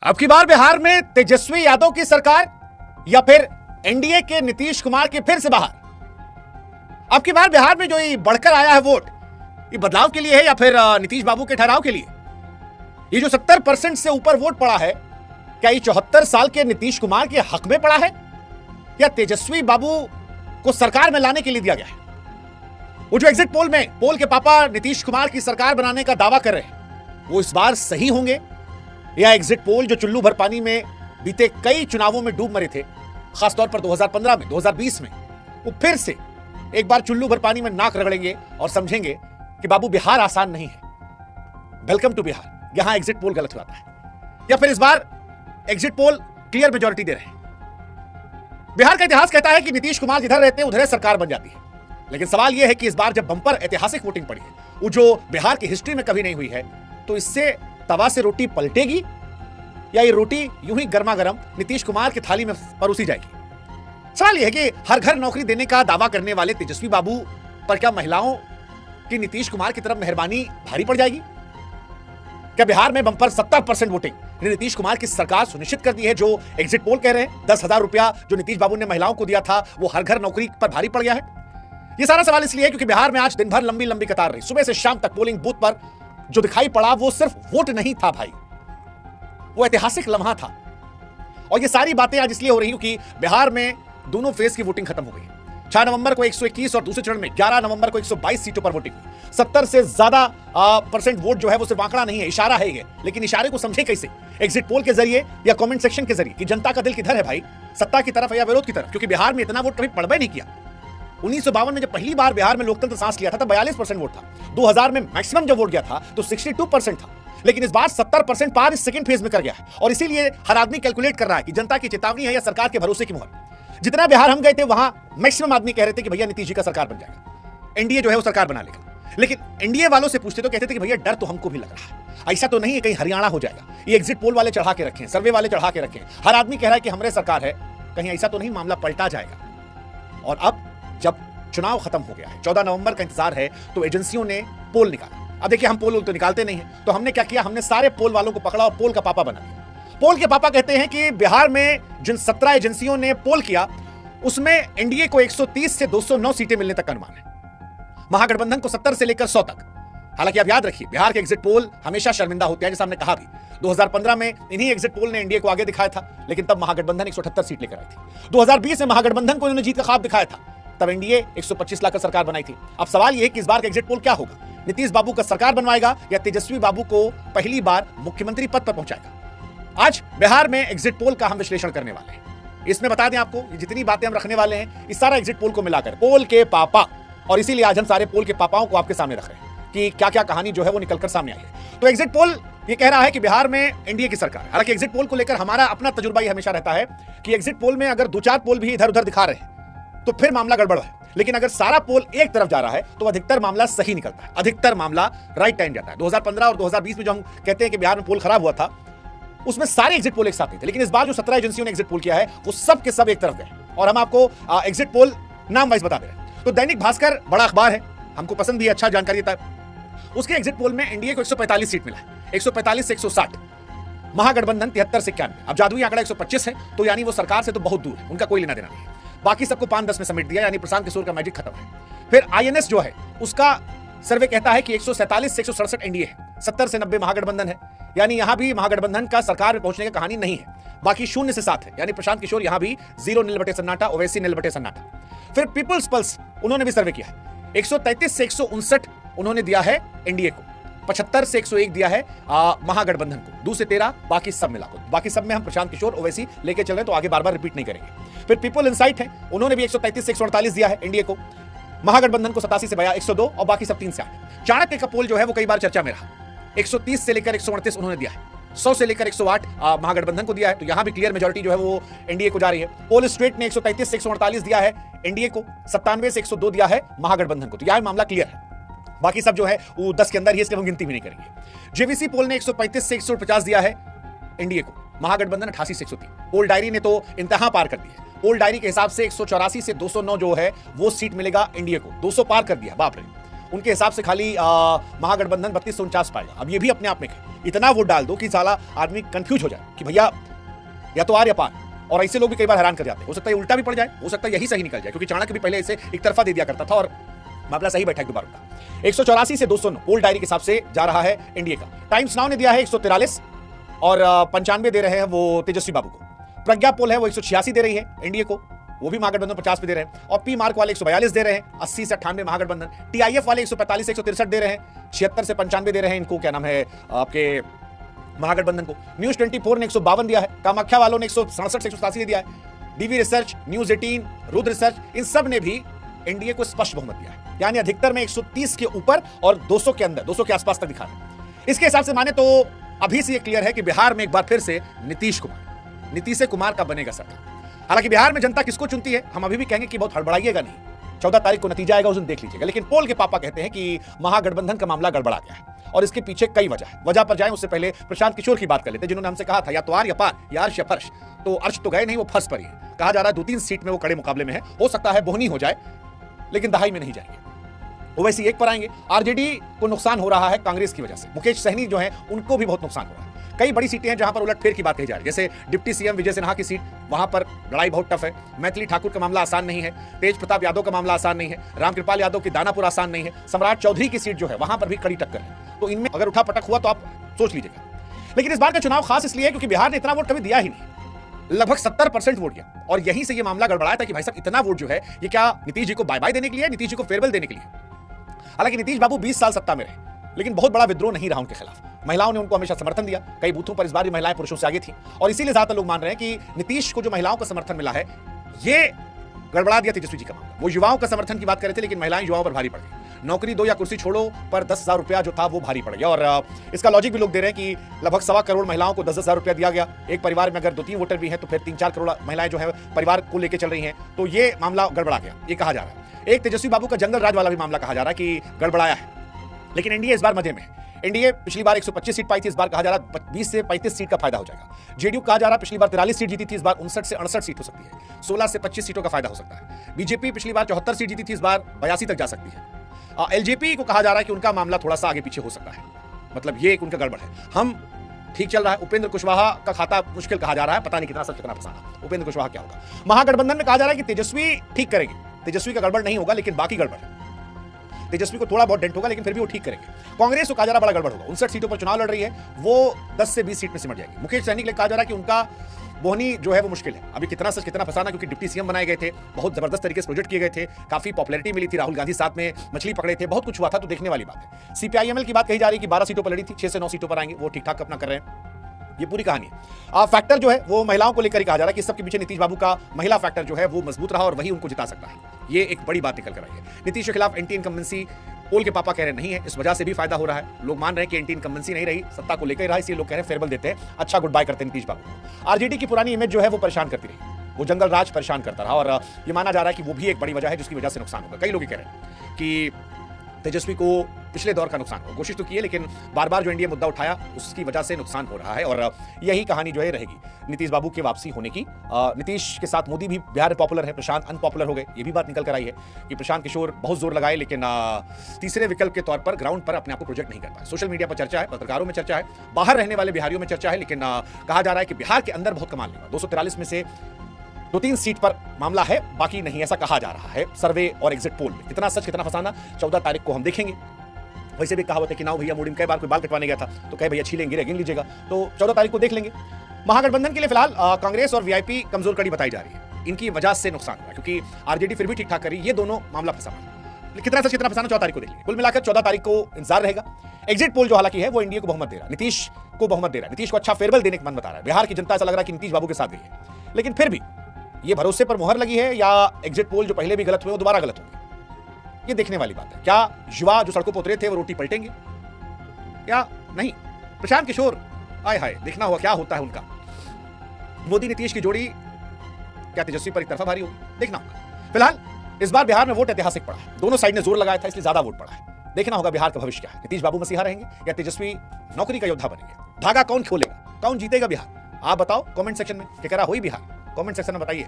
अब की बार बिहार में तेजस्वी यादव की सरकार या फिर एनडीए के नीतीश कुमार के फिर से बाहर। अब की बार बिहार में जो ये बढ़कर आया है वोट, ये बदलाव के लिए है या फिर नीतीश बाबू के ठहराव के लिए? ये जो 70% से ऊपर वोट पड़ा है, क्या ये 74 साल के नीतीश कुमार के हक में पड़ा है या तेजस्वी बाबू को सरकार में लाने के लिए दिया गया है? वो जो एग्जिट पोल में पोल के पापा नीतीश कुमार की सरकार बनाने का दावा कर रहे हैं, वो इस बार सही होंगे या एग्जिट पोल जो चुल्लू भर पानी में बीते कई चुनावों में डूब मरे थे, खासतौर पर 2015 में, 2020 में, वो फिर से एक बार चुल्लू भर पानी में नाक रगड़ेंगे और समझेंगे कि बाबू बिहार आसान नहीं है, वेलकम टू बिहार, यहां एग्जिट पोल गलत हुआ था? या फिर इस बार एग्जिट पोल क्लियर मेजॉरिटी दे रहे हैं? बिहार का इतिहास कहता है कि नीतीश कुमार जिधर रहते हैं उधर सरकार बन जाती है, लेकिन सवाल यह है कि इस बार जब बंपर ऐतिहासिक वोटिंग पड़ी है, वो जो बिहार की हिस्ट्री में कभी नहीं हुई है, तो इससे तवा से रोटी पलटेगी या ये रोटी यूं ही गर्मा गर्म नीतीश कुमार की थाली में परोसी जाएगी? सवाल यह है कि हर घर नौकरी देने का दावा करने वाले तेजस्वी बाबू पर क्या महिलाओं की नीतीश कुमार की तरफ मेहरबानी भारी पड़ जाएगी? क्या बिहार में बंपर 70% वोटिंग नीतीश कुमार की सरकार सुनिश्चित कर दी है? जो एग्जिट पोल कह रहे हैं 10,000 रुपया जो नीतीश बाबू ने महिलाओं को दिया था, वो हर घर नौकरी पर भारी पड़ गया है? ये सारा सवाल इसलिए है क्योंकि बिहार में आज दिन भर लंबी लंबी कतार रही। सुबह से शाम तक पोलिंग बूथ पर जो दिखाई पड़ा वो सिर्फ वोट नहीं था भाई, वो ऐतिहासिक लम्हा था। और ये सारी बातें आज इसलिए हो रही क्योंकि बिहार में दोनों फेज की वोटिंग खत्म हो गई। 6 नवंबर को 121 और दूसरे चरण में 11 नवंबर को 122 सीटों पर वोटिंग हुई। 70 से ज्यादा % वोट जो है वो सिर्फ आंकड़ा नहीं है, इशारा है ये। लेकिन इशारे को समझे कैसे? एग्जिट पोल के जरिए या कमेंट सेक्शन के जरिए कि जनता का दिल किधर है भाई, सत्ता की तरफ है या विरोध की तरफ? क्योंकि बिहार में इतना वोट कभी पड़बे नहीं किया। 1952 में जब पहली बार बिहार में लोकतंत्र सांस लिया था तब 42% वोट था। 2000 में मैक्सिमम जब वोट गया था तो 62% था। लेकिन इस बार 70% पार इस सेकंड फेज में कर गया है। और इसीलिए हर आदमी कैलकुलेट कर रहा है कि जनता की चेतावनी है या सरकार के भरोसे की मुहर। जितना बिहार हम गए थे वहां मैक्सिमम आदमी कह रहे थे कि भैया नीतीश जी का सरकार बन जाएगा, एनडीए जो है वो सरकार बना लेगा। लेकिन एनडीए वालों से पूछते तो कहते थे कि भैया डर तो हमको भी लग रहा है, ऐसा तो नहीं है कहीं हरियाणा हो जाएगा। ये एग्जिट पोल वाले चढ़ा के रखें, सर्वे वाले चढ़ा के रखें, हर आदमी कह रहा है कि हमारे सरकार है, कहीं ऐसा तो नहीं मामला पलटा जाएगा। और अब जब चुनाव खत्म हो गया है, 14 नवंबर का इंतजार है, तो एजेंसियों ने पोल निकाला। अब देखिए, हम पोल तो निकालते नहीं है, तो हमने क्या किया, हमने सारे पोल वालों को पकड़ा और पोल का पापा बना दिया। पोल के पापा कहते हैं कि बिहार में जिन 17 एजेंसियों ने पोल किया उसमें एनडीए को 130 से 209 सीटें मिलने तक का अनुमान है, महागठबंधन को 70 से लेकर 100 तक। हालांकि आप याद रखिए, बिहार के एग्जिट पोल हमेशा शर्मिंदा होते हैं, जैसा हमने कहा भी। 2015 में इन्हीं एग्जिट पोल ने एनडीए को आगे दिखाया था, लेकिन तब महागठबंधन 178 सीट लेकर आई थी। 2020 में महागठबंधन को इन्होंने जीत का ख्वाब दिखाया था, तब एनडीए 125 लाकर सरकार बनाई थी। अब सवाल यह है कि इस बार का एग्जिट पोल क्या होगा? नीतीश बाबू का सरकार बनवाएगा या तेजस्वी बाबू को पहली बार मुख्यमंत्री पद पर पहुंचाएगा? आज बिहार में एग्जिट पोल का हम विश्लेषण करने वाले हैं। इसमें बता दें आपको, जितनी बातें हम रखने वाले हैं, इस सारा एग्जिट पोल को मिलाकर पोल के पापा, और इसीलिए आज हम सारे पोल के पापाओं को आपके सामने रख रहे हैं कि क्या क्या कहानी जो है वो निकलकर सामने आई है। तो एग्जिट पोल ये कह रहा है कि बिहार में एनडीए की सरकार। हालांकि एग्जिट पोल को लेकर हमारा अपना तजुर्बा ये हमेशा रहता है कि एग्जिट पोल में अगर 2-4 पोल भी इधर उधर दिखा रहे हैं तो फिर मामला गड़बड़ है, लेकिन अगर सारा पोल एक तरफ जा रहा है तो अधिकतर मामला सही निकलता है, अधिकतर मामला राइट टाइम जाता है। 2015 और 2020 में जो हम कहते हैं कि बिहार में पोल खराब हुआ था, उसमें सारे एग्जिट पोल एक साथ नहीं थे। लेकिन इस बार जो 17 एजेंसियों ने एग्जिट पोल किया है वो सब के सब एक तरफ गए, और हम आपको एग्जिट पोल नाम वाइज बता दे रहे हैं। तो दैनिक भास्कर बड़ा अखबार है, हमको पसंद भी है, अच्छा जानकारी देता है। उसके एग्जिट पोल में एनडीए को 145 सीट मिला है, 145 से 160, महागठबंधन 73 से 91। अब जादुई आंकड़ा 125 है, तो यानी वो सरकार से तो बहुत दूर है, उनका कोई लेना देना नहीं है। बाकी सबको 5-10 में समेट दिया, यानी प्रशांत किशोर का मैजिक खत्म है। फिर आईएनएस जो है उसका सर्वे कहता है कि 147 से 167 एनडीए है, 70 से 90 महागठबंधन है, यानी यहां भी महागठबंधन का सरकार में पहुंचने की कहानी नहीं है। बाकी 0 से 7 है, यानी प्रशांत किशोर यहां भी 0 नील बटे सन्नाटा, ओवैसी नील बटे सन्नाटा। फिर पीपल्स पल्स उन्होंने भी सर्वे किया है, 133 से 159 उन्होंने दिया है एनडीए को, 75 से 101 दिया है महागठबंधन को, 2 से 13 बाकी सब मिलाकर। बाकी सब में हम प्रशांत किशोर ओवैसी लेके चल रहे हैं, तो आगे बार बार रिपीट नहीं करेंगे। फिर पीपल इनसाइट है, उन्होंने भी 133 से 148 दिया है एनडीए को, महागठबंधन को 87 से 102 और बाकी सब 3 से 8। चाणक्य का पोल जो है वो कई बार चर्चा में रहा, 130 से लेकर 138 उन्होंने दिया है, 100 से लेकर 108 महागठबंधन को दिया है, तो यहां भी क्लियर मेजॉरिटी जो है वो एनडीए को जा रही है। पोल स्ट्रेट ने 133 से 148 दिया है एनडीए को, 97 से 102 दिया है महागठबंधन को, तो यह मामला क्लियर है। बाकी सब जो है वो 10 के अंदर ही, इसलिए हम गिनती भी नहीं करेंगे। जेवीसी पोल ने 135 से 150 दिया है एनडीए को, महागठबंधन 88 से 103। पोल डायरी ने तो इंतहा पार कर दी है, पोल डायरी के हिसाब से 184 से 209 जो है वो सीट मिलेगा एनडीए को, 200 पार कर दिया, बाप रे। उनके हिसाब से खाली महागठबंधन 32 से 49 पाएगा। अब ये भी अपने आप में इतना वोट डाल दो कि साला आदमी कंफ्यूज हो जाए कि भैया या तो आर या पार। और ऐसे लोग भी कई बार हैरान कर जाते हैं। हो सकता है उल्टा भी पड़ जाए, हो सकता है यही सही निकल जाए, क्योंकि चाणक्य भी पहले इसे एक तरफा दे दिया करता था और मामला सही बैठा एक बार उनका। 184 से 209 पोल डायरी के हिसाब से जा रहा है एनडीए का। टाइम्स नाउ ने दिया है 143 और 95 दे रहे हैं वो तेजस्वी बाबू को। प्रज्ञा पोल है वो 186 दे रही है एनडीए को, वो भी महागठबंधन 50 पे दे रहे हैं। और पी मार्क वाले 142 दे रहे हैं, 80 से 98 महागठबंधन। टीआईएफ वाले 145 से 163 दे रहे हैं, 76 से 95 दे रहे हैं इनको, क्या नाम है आपके महागठबंधन को। न्यूज 24 ने 152 दिया है, कामाख्या वालों ने 167 से 187 दिया है। DV research, news 18, Rudra research, इन सब ने भी एनडीए को स्पष्ट बहुमत दिया है, यानी अधिकतर में 130 के ऊपर और 200 के अंदर, 200 के आसपास तक दिखा रहे हैं। इसके हिसाब से माने तो अभी से ये क्लियर है कि बिहार में एक बार फिर से नीतीश कुमार का बनेगा सरकार। हालांकि बिहार में जनता किसको चुनती है हम अभी भी कहेंगे कि बहुत हड़बड़ाइएगा नहीं, 14 तारीख को नतीजा आएगा, उस दिन देख लीजिएगा। लेकिन पोल के पापा कहते हैं कि महागठबंधन का मामला गड़बड़ा गया है और इसके पीछे कई वजह पर जाएं उससे पहले प्रशांत किशोर की बात कर लेते हैं, जिन्होंने हमसे कहा था या तो आर या पार या अर्श या फर्श। तो अर्श तो गए नहीं, वो फर्श पर ही है। कहा जा रहा है 2-3 सीट में वो कड़े मुकाबले में है, हो सकता है बोहनी हो जाए लेकिन दहाई में नहीं जाएंगे। ओवैसी एक पर आएंगे। आरजेडी को नुकसान हो रहा है कांग्रेस की वजह से, मुकेश सहनी जो है उनको भी बहुत नुकसान हो रहा है। कई बड़ी सीटें हैं जहां पर उलटफेर की बात कही जा रही है, जैसे डिप्टी सीएम विजय सिन्हा की सीट, वहां पर लड़ाई बहुत टफ है। मैथिली ठाकुर का मामला आसान नहीं है, तेज प्रताप यादव का मामला आसान नहीं है, रामकृपाल यादव की दानापुर आसान नहीं है, सम्राट चौधरी की सीट जो है वहां पर भी कड़ी टक्कर है। तो इनमें अगर उठापटक हुआ तो आप सोच लीजिएगा। लेकिन इस बार का चुनाव खास इसलिए क्योंकि बिहार ने इतना वोट कभी दिया ही नहीं, लगभग 70% वोट दिया, और यहीं से ये मामला गड़बड़ाया था कि भाई साहब इतना वोट जो है ये क्या नीतीश जी को बाय बाय देने के लिए, नीतीश जी को फेयरवेल देने के लिए। हालांकि नीतीश बाबू 20 साल सत्ता में रहे, लेकिन बहुत बड़ा विद्रोह नहीं रहा उनके खिलाफ। महिलाओं ने उनको हमेशा समर्थन दिया, कई बूथों पर इस बार भी महिलाएं पुरुषों से आगे थी, और इसीलिए ज्यादातर लोग मान रहे हैं कि नीतीश को जो महिलाओं का समर्थन मिला है ये गड़बड़ा दिया तेजस्वी जी का मामला। वो युवाओं का समर्थन की बात कर रहे थे, लेकिन महिलाएं युवाओं पर भारी पड़ गई। नौकरी दो या कुर्सी छोड़ो पर 10,000 रुपया जो था वो भारी पड़ गया। और इसका लॉजिक भी लोग दे रहे हैं कि लगभग 1.25 करोड़ महिलाओं को 10,000 रुपया दिया गया। एक परिवार में अगर 2-3 वोटर भी हैं तो फिर 3-4 करोड़ महिलाएं जो है परिवार को लेकर चल रही हैं, तो ये मामला गड़बड़ा गया, ये कहा जा रहा है। एक तेजस्वी बाबू का जंगल राज वाला भी मामला कहा जा रहा है कि गड़बड़ाया है। लेकिन एनडीए इस बार मजे में है। एनडीए पिछली बार 125 सीट पाई थी, इस बार कहा जा रहा 20 से 35 सीट का फायदा हो जाएगा। जेडीयू कहा जा रहा पिछली बार 43 सीट जीती थी, इस बार 59 से 68 सीट हो सकती है, 16 से 25 सीटों का फायदा हो सकता है। बीजेपी पिछली बार 74 सीट जीती थी, इस बार 82 तक जा सकती है। एलजेपी को कहा जा रहा है कि उनका मामला थोड़ा सा आगे पीछे हो सकता है, मतलब ये एक उनका गड़बड़ है। हम ठीक चल रहा है। उपेंद्र कुशवाहा का खाता मुश्किल कहा जा रहा है, पता नहीं कितना सच कितना फसाना। उपेंद्र कुशवाहा क्या होगा। महागठबंधन में कहा जा रहा है कि तेजस्वी ठीक करेंगे, तेजस्वी का गड़बड़ नहीं होगा, लेकिन बाकी गड़बड़ है। तेजस्वी को थोड़ा बहुत डेंट होगा, लेकिन फिर भी वो ठीक करेंगे। कांग्रेस को कहा जा रहा बड़ा गड़बड़ होगा, 59 सीटों पर चुनाव लड़ रही है, वो 10 से 20 सीट में सिमट जाएगी। मुकेश सहनी के लिए कहा जा रहा है कि उनका बोहनी जो है वो मुश्किल है। अभी कितना सच कितना फसाना, क्योंकि डिप्टी सीएम बनाए गए थे, बहुत जबरदस्त तरीके से प्रोजेक्ट किए गए थे, काफी पॉपुलैरिटी मिली थी, राहुल गांधी साथ में मछली पकड़े थे, बहुत कुछ हुआ था, तो देखने वाली बात है। सीपीआईएमएल की बात कही जा रही है कि 12 सीटों पर लड़ी थी, 6 से 9 सीटों पर आएंगे, वो ठीक ठाक अपना कर रहे हैं। ये पूरी कहानी है। फैक्टर जो है वो महिलाओं को लेकर ही कहा जा रहा है कि सबके पीछे नीतीश बाबू का महिला फैक्टर जो है वो मजबूत रहा और वही उनको जिता सकता है। ये एक बड़ी बात निकल कर आई है। नीतीश के खिलाफ एंटी इनकम्बेंसी पोल के पापा कह रहे नहीं है, इस वजह से भी फायदा हो रहा है। लोग मान रहे हैं कि एंटी इनकम्बेंसी नहीं रही, सत्ता को लेकर रहा, इसलिए लोग कह रहे हैं फेयरवेल देते हैं, अच्छा गुड बाय करते हैं नीतीश बाबू। आरजेडी की पुरानी इमेज जो है वो परेशान करती रही, वो जंगल राज परेशान करता रहा, और ये माना जा रहा है कि वो भी एक बड़ी वजह है जिसकी वजह से नुकसान होगा। कई लोग कह रहे हैं कि तेजस्वी को पिछले दौर का नुकसान हो, कोशिश तो की है, लेकिन बार बार जो एनडीए मुद्दा उठाया उसकी वजह से नुकसान हो रहा है, और यही कहानी जो है रहेगी नीतीश बाबू के वापसी होने की। नीतीश के साथ मोदी भी बिहार में पॉपुलर है, प्रशांत अनपॉपुलर हो गए, ये भी बात निकल कर आई है कि प्रशांत किशोर बहुत जोर लगाए, लेकिन तीसरे विकल्प के तौर पर ग्राउंड पर अपने आप को प्रोजेक्ट नहीं कर पाए। सोशल मीडिया पर चर्चा है, पत्रकारों में चर्चा है, बाहर रहने वाले बिहारियों में चर्चा है, लेकिन कहा जा रहा है कि बिहार के अंदर बहुत कमाल लेगा। 243 में से 2-3 सीट पर मामला है, बाकी नहीं, ऐसा कहा जा रहा है सर्वे और एग्जिट पोल में। कितना सच कितना फसाना 14 तारीख को हम देखेंगे। वैसे भी कहावत है कि नाउ भैया मोड़ी में कई बार कोई बाल कटवाने गया था तो कहे भैया छीलेंगे रेगिन लीजिएगा, तो 14 तारीख को देख लेंगे। महागठबंधन के लिए फिलहाल कांग्रेस और वीआईपी कमजोर कड़ी बताई जा रही है, इनकी वजह से नुकसान हुआ, क्योंकि आरजेडी फिर भी ठीक ठाक करी, ये दोनों मामला फंसा। कितना सच कितना फसाना 14 तारीख को देख लेंगे। कुल मिलाकर 14 तारीख को इंतजार रहेगा। एग्जिट पोल जो हालांकि है वो एनडीए को बहुमत दे रहा है, नीतीश को बहुमत दे रहा है, नीतीश को अच्छा फेयरवेल देने का मन बता रहा है। बिहार की जनता ऐसा लग रहा है कि नीतीश बाबू के साथ गई है, लेकिन फिर भी ये भरोसे पर मुहर लगी है या एग्जिट पोल जो पहले भी गलत हुए वो दोबारा गलत होंगे, ये देखने वाली बात है। क्या युवा जो सड़कों पर उतरे थे वो रोटी पलटेंगे या नहीं? प्रशांत किशोर आए हाय, देखना हुआ क्या होता है उनका। मोदी नीतीश की जोड़ी क्या तेजस्वी पर एक तरफा भारी होगी, देखना होगा। फिलहाल इस बार बिहार में वोट ऐतिहासिक पड़ा है, दोनों साइड ने जोर लगाया था, इसलिए ज्यादा वोट पड़ा है। देखना होगा बिहार का भविष्य क्या है, नीतीश बाबू मसीहा रहेंगे या तेजस्वी नौकरी का योद्धा बनेंगे। धागा कौन खोलेगा, कौन जीतेगा बिहार, आप बताओ कमेंट सेक्शन में। क्या कह रहा हुई बिहार, कमेंट सेक्शन में बताइए।